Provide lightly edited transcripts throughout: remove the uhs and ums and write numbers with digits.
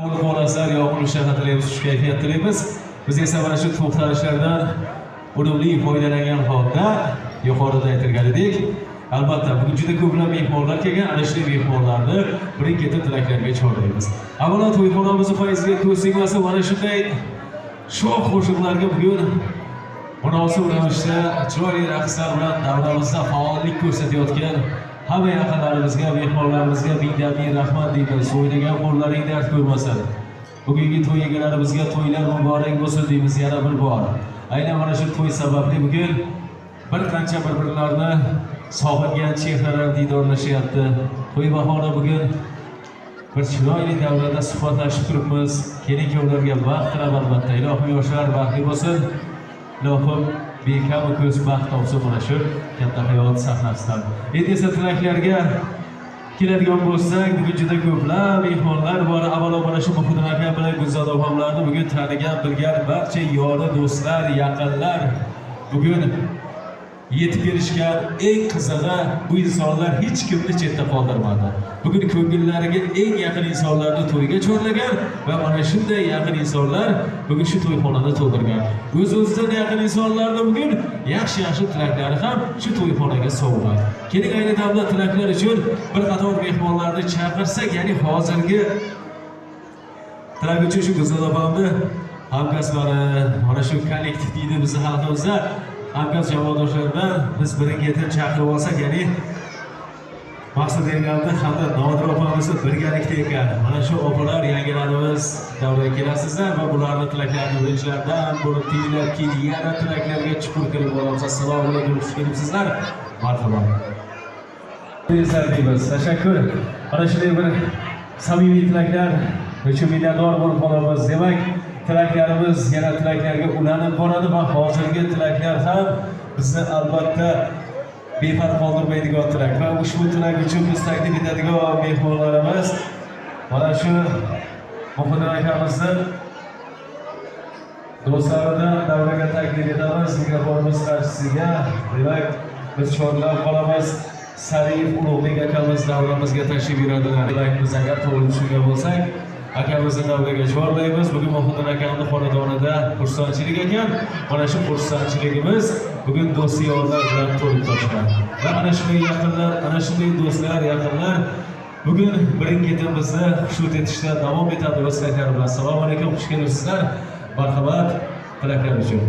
Xonaslar yoqilishlar haqida kayfiyat tilaymiz. Biz esa mana shu to'xtalishlardan unumli foydalangan holda yuqorida aytilganidek, albatta bugun juda ko'plab mehmonlar kelgan, ana shu mehmonlarni birin-ketin tilaklarga chorlaymiz. Avvalo to'yxonamizni foiziga ko'z tegmasa, mana shunday shoh qo'shiqlarga bugun munosib ravishda chiroyli raqslar bilan davramizda faollik ko'rsatayotgan hamma yaqinlarimizga, mehmonlarimizga ming rahmat deymiz. O'ynagan qo'llaring dard ko'rmasin. Bugungi to'y egalarimizga to'ylar muborak bo'lsin deymiz yana bir bor. Aynan mana shu to'y sababli bugun bir qancha bir-birlarini sog'ingan chehralar diydorlashyapti. To'y bahona bugun bir chiroyli davrada suhbatlashib turibmiz. Kelin-kuyovlarga baxt tilab albatta. Ilohim yoshlar baxtli bo'lsin. Ilohim bekam ko'z baxt topsin mana shu katta hayot sahnasidan. Endi esa tilaklarga keladigan bo'lsak, bugun juda ko'plab mehmonlar bor. Avvalo mana shu Muhitdin aka bilan Gulzor opamlarni bugun tanigan, bilgan barcha yori, do'stlar, yaqinlar bugun yetib kelishgan. Eng qizig'i, bu insonlar hech kimni chetda qoldirmadi. Bugun ko'ngillariga eng yaqin insonlarni to'yga chorlagan va mana shunday yaqin insonlar bugun shu to'yxonada to'ldirgan. O'z-o'zidan yaqin insonlarni bugun yaxshi tilaklari ham shu to'yxonaga sovg'a. Keling ayni damda tilaklar uchun bir qator mehmonlarni chaqirsak, ya'ni hozirgi tilak uchun shu Gulzor opamni hamkasblari, mana shu kollektiv deydi bizning xalqimizda hamkasb jamoadoshlaridan biz birin-ketin chaqirib olsak, ya'ni maqsad egaldi hamda Nodir opamizni birgalikda ekan. Mana shu opalar yangilarimiz davraga kelasizlar va bularni tilaklarini birinchilardan bo'lib tinglab keyin yana tilaklarga chuqur kirib boramiz. Assalomu alaykum, xush kelibsizlar. Marhamat. Tashakkur. Mana shunday bir samimiy tilaklar uchun minnatdor bo'lib qolamiz. Demak, tilaklarimiz yana tilaklarga ulanib boradi va hozirgi tilaklar ham bizni albatta befarq qoldirmaydigan tilak va ushbu tilak uchun biz taklif etadigan mehmonlarimiz mana shu Muhitdin akamizni do'stlaridan davraga taklif etamiz. Mikrofonimiz qarshisiga demak biz chorlab qolamiz. Sarif Ulug'bek akamiz davramizga tashrif buyuradilar. Biz agar to'g'ri tushungan bo'lsak, akamizni davraga chorlaymiz. Bugun Muhitdin akamning xonadonida xursandchilik ekan. Mana shu xursandchiligimiz bugun do'st yorlar bilan to'lib toshgan. Va ana shunday yaqinlar, ana shunday do'stlar, yaqinlar bugun birin-ketin bizni xushnud etishda davom etadi o'z tilaklari bilan. Assalomu alaykum, xush kelibsizlar. Marhamat tilaklar uchun.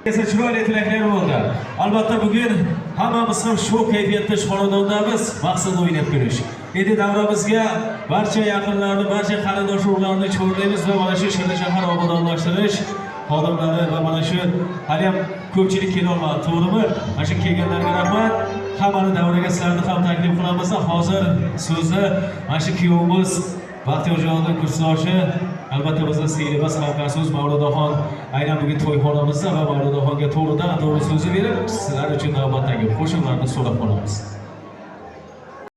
Esa chiroyli tilaklar bo'ldi. Albatta bugun hammamiz ham shu kayfiyatda shu xonadondamiz, maqsad o'ynab ko'rish. Endi davramizga barcha yaqinlarni, barcha qarindosh urug'larni chorlaymiz va mana shu Shirin shahar obodonlashtirish xodimlari va mana shu hali ham ko'pchilik kela olmadi, to'g'rimi? Mana shu kelganlarga rahmat. Hammani davraga sizlarni ham taklif qilamiz. Hozir so'zni mana shu kuyovimiz Baxtiyorjonning kursdoshi, albatta bizning singilimiz hamkasbimiz Mavludoxon aynan bugun to'yxonamizda va Mavludoxonga to'g'ridan to'g'ri so'zi berib, sizlar uchun navbatdagi qo'shiqlarni so'rab qolamiz.